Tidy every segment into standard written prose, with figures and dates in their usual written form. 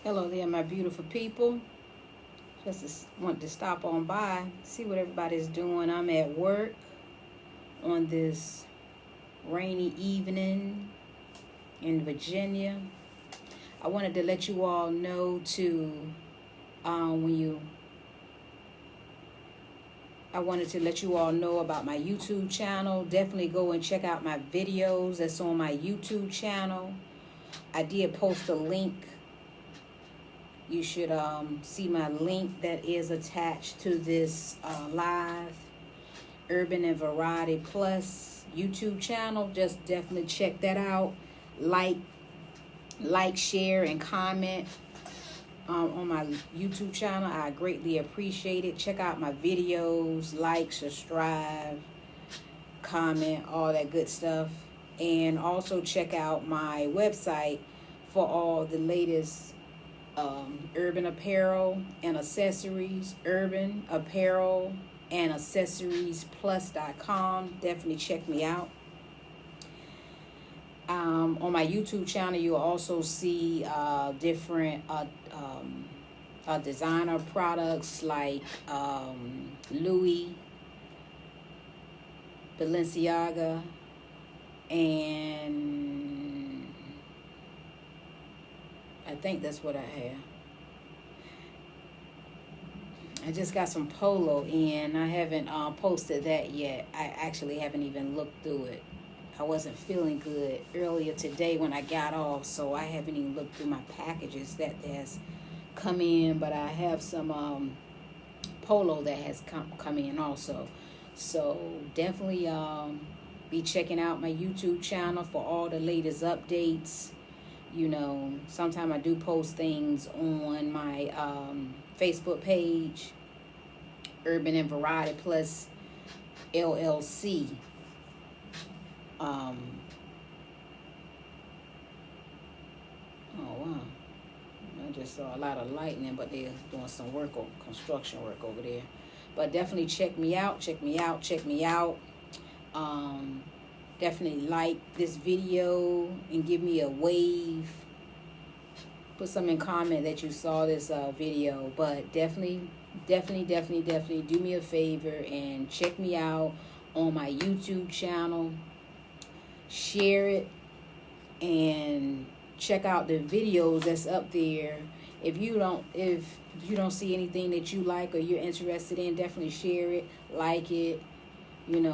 Hello there, my beautiful people. Want to stop on by, see what everybody's doing. I'm at work on this rainy evening in Virginia. I wanted to let you all know I wanted to let you all know about my YouTube channel. Definitely go and check out my videos that's on my YouTube channel. I did post a link. You should see my link that is attached to this live Urban and Variety Plus YouTube channel. Just definitely check that out. Like, share, and comment on my YouTube channel. I greatly appreciate it. Check out my videos, like, subscribe, comment, all that good stuff. And also check out my website for all the latest urban apparel and accessories. Urban apparel and accessories plus.com. Definitely check me out. On my YouTube channel, you'll also see different designer products like Louis, Balenciaga, and I think that's what I have. I just got some polo in. I haven't posted that yet. I actually haven't even looked through it. I wasn't feeling good earlier today when I got off, so I haven't even looked through my packages that has come in, but I have some polo that has come in also. So definitely be checking out my YouTube channel for all the latest updates. You know, sometimes I do post things on my Facebook page, Urban and Variety Plus LLC. Oh wow, I just saw a lot of lightning, but they're doing some work on construction work over there. But definitely check me out. Definitely like this video and give me a wave. Put some in comment that you saw this video. But definitely do me a favor and check me out on my YouTube channel. Share it and check out the videos that's up there. If you don't see anything that you like or you're interested in, definitely share it, like it,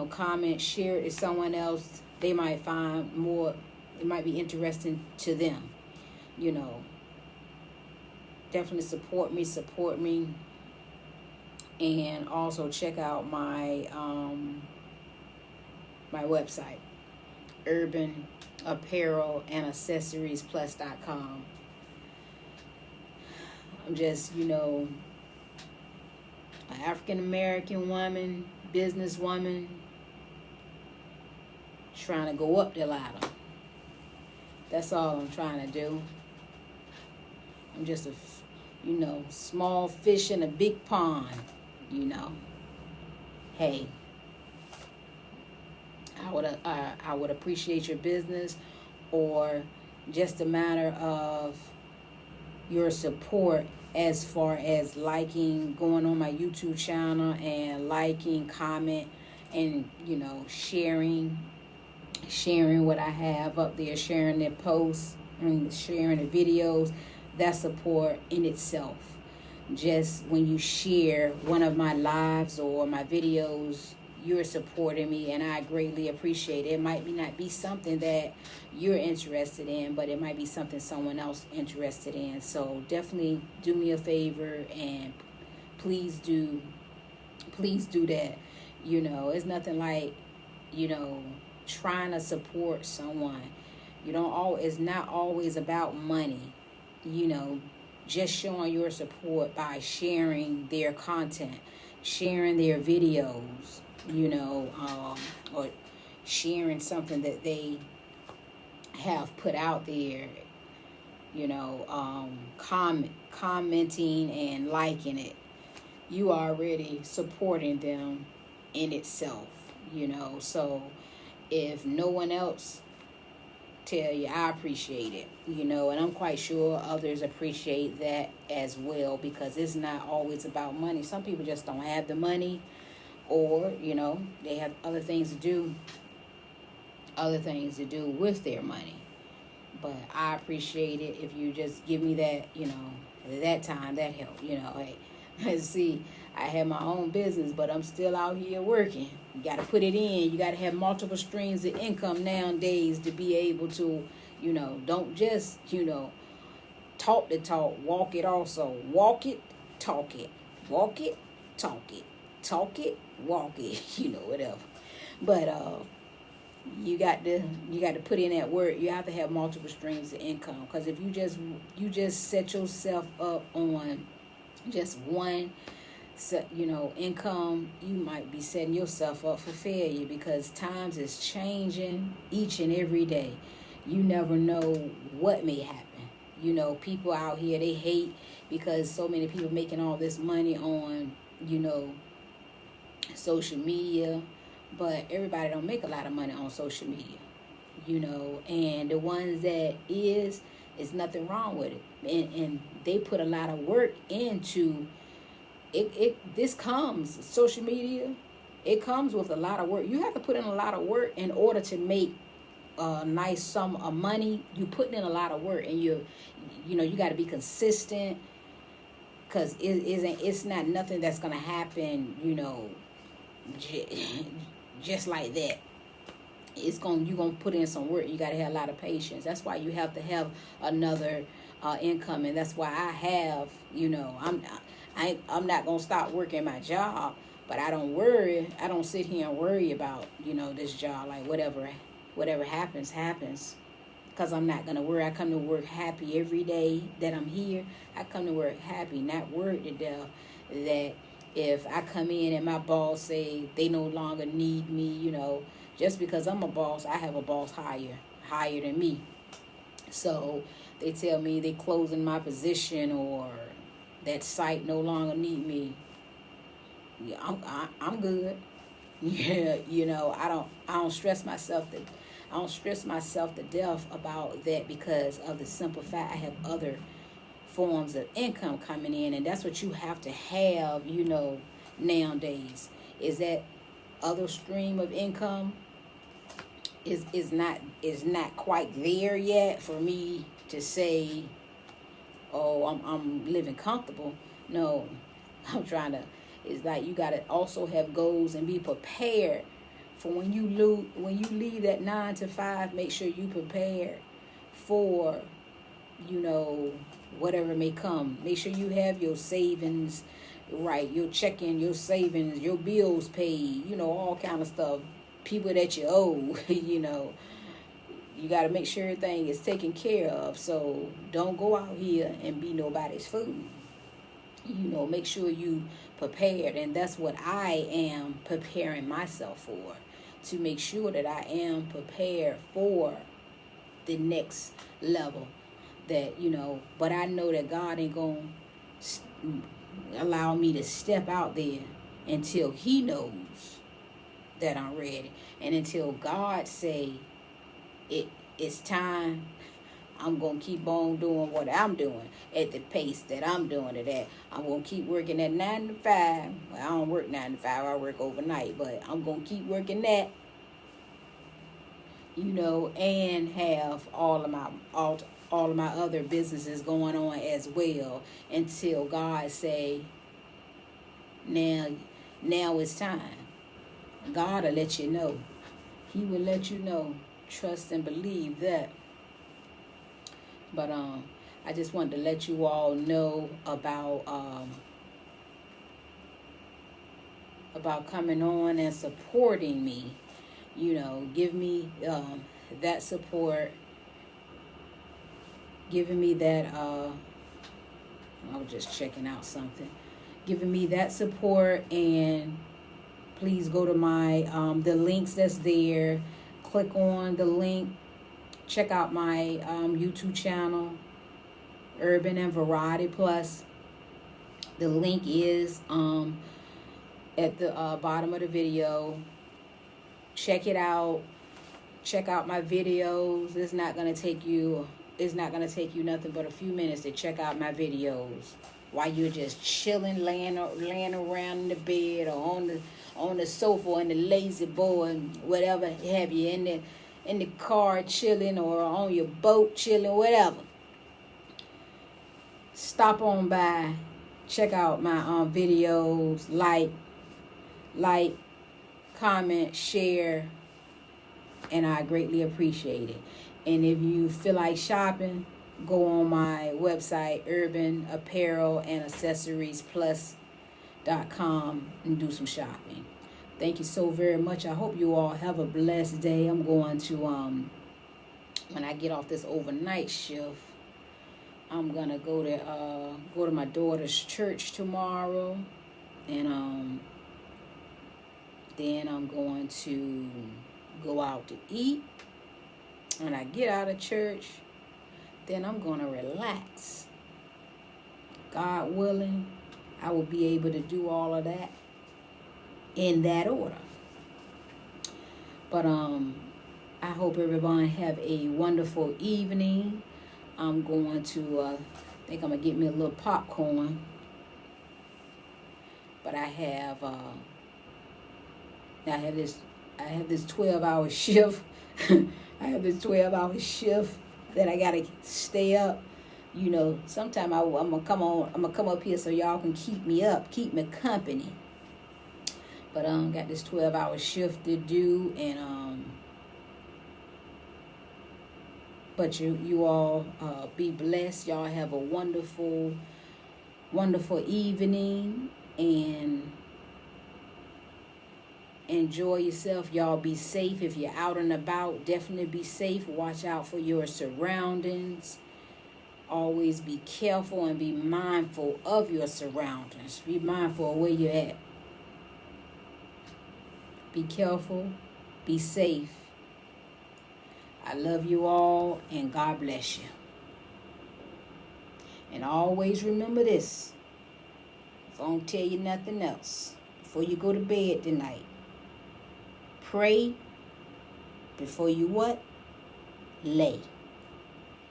comment, share it to someone else. They might find more, it might be interesting to them. Definitely support me, and also check out my my website, Urban Apparel and Accessories Plus.com. I'm just, an African American woman, businesswoman, trying to go up the ladder. That's all I'm trying to do. I'm just a, small fish in a big pond, Hey, I would appreciate your business, or just a matter of your support as far as liking, going on my YouTube channel and liking, comment, and sharing what I have up there, sharing the posts and sharing the videos. That's support in itself. Just when you share one of my lives or my videos, you're supporting me, and I greatly appreciate it. It might not be something that you're interested in, but it might be something someone else interested in. So definitely do me a favor and please do that. It's nothing like, trying to support someone. It's not always about money. Just showing your support by sharing their content, sharing their videos, or sharing something that they have put out there, commenting and liking it. You are already supporting them in itself, So if no one else tell you I appreciate it, you know, and I'm quite sure others appreciate that as well, because it's not always about money. Some people just don't have the money, or, you know, they have other things to do with their money. But I appreciate it if you just give me that, you know, that time, that help, you know. Hey, see, I have my own business, but I'm still out here working. You got to put it in. You got to have multiple streams of income nowadays to be able to, you know, don't just, you know, talk the talk, walk it also. Walk it, talk it. Walk it, talk it. Talk it, walk it, you know, whatever. But you got to put in that work. You have to have multiple streams of income, because if you just set yourself up on just one, you know, income, you might be setting yourself up for failure, because times is changing each and every day. You never know what may happen. You know, people out here, they hate because so many people making all this money on, you know, social media, but everybody don't make a lot of money on social media, you know, and the ones that is nothing wrong with it, and they put a lot of work into it. This comes, social media, it comes with a lot of work. You have to put in a lot of work in order to make a nice sum of money. You putting in a lot of work, and you know, you got to be consistent, because it's not nothing that's gonna happen, you know, just like that. You're gonna put in some work. You got to have a lot of patience. That's why you have to have another income, and that's why I have, you know, I'm not gonna stop working my job, but I don't worry. I don't sit here and worry about, you know, this job. Like whatever happens, because I'm not gonna worry. I come to work happy every day that I'm here. I come to work happy, not worried to death that if I come in and my boss say they no longer need me, you know, just because I'm a boss, I have a boss higher than me. So they tell me they closing my position, or that site no longer need me. Yeah, I'm good. Yeah, you know, I don't stress myself to death about that, because of the simple fact I have other forms of income coming in, and that's what you have to have, you know, nowadays, is that other stream of income is not quite there yet for me to say, oh, I'm living comfortable. No, I'm trying to. It's like you got to also have goals and be prepared for when you leave that 9 to 5. Make sure you prepared for, you know, whatever may come. Make sure you have your savings right, your checking, your savings, your bills paid, you know, all kind of stuff. People that you owe, you know, you got to make sure everything is taken care of. So don't go out here and be nobody's fool. You know, make sure you prepared, and that's what I am preparing myself for, to make sure that I am prepared for the next level. That, you know, but I know that God ain't gonna allow me to step out there until He knows that I'm ready, and until God say it's time. I'm going to keep on doing what I'm doing at the pace that I'm doing it at. I'm going to keep working at 9 to 5. Well, I don't work 9 to 5. I work overnight. But I'm going to keep working that, you know, and have all of my other businesses going on as well, until God say, now it's time. God will let you know. He will let you know. Trust and believe that. But I just wanted to let you all know about coming on and supporting me. You know, give me that support. Giving me that. I was just checking out something. Giving me that support, and please go to my the links that's there. Click on the link. Check out my YouTube channel, Urban and Variety Plus. The link is at the bottom of the video. Check it out. check out my videos. It's not gonna take you nothing but a few minutes to check out my videos while you're just chilling, laying around in the bed or on the sofa, on the lazy boy, whatever have you, in the car chilling, or on your boat chilling, whatever. Stop on by, check out my videos, like, comment, share, and I greatly appreciate it. And if you feel like shopping, go on my website, urbanapparelaccessoriesplus.com, and do some shopping. Thank you so very much. I hope you all have a blessed day. I'm going to, when I get off this overnight shift, I'm going to go to my daughter's church tomorrow. And then I'm going to go out to eat. When I get out of church, then I'm going to relax. God willing, I will be able to do all of that in that order. But I hope everyone have a wonderful evening. I'm going to I think I'm gonna get me a little popcorn. But I have this 12-hour shift. I have this 12-hour shift that I gotta stay up. You know, sometime I'm gonna come up here so y'all can keep me company. But got this 12-hour shift to do, and but you all be blessed. Y'all have a wonderful evening, and enjoy yourself. Y'all be safe. If you're out and about, definitely be safe. Watch out for your surroundings. Always be careful and be mindful of your surroundings. Be mindful of where you're at. Be careful. Be safe. I love you all, and God bless you. And always remember this. If I don't tell you nothing else, before you go to bed tonight, pray before you what? Lay.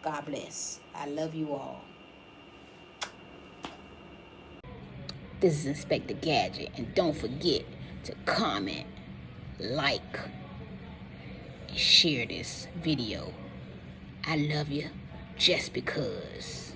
God bless. I love you all. This is Inspector Gadget, and don't forget to comment, like, and share this video. I love you just because.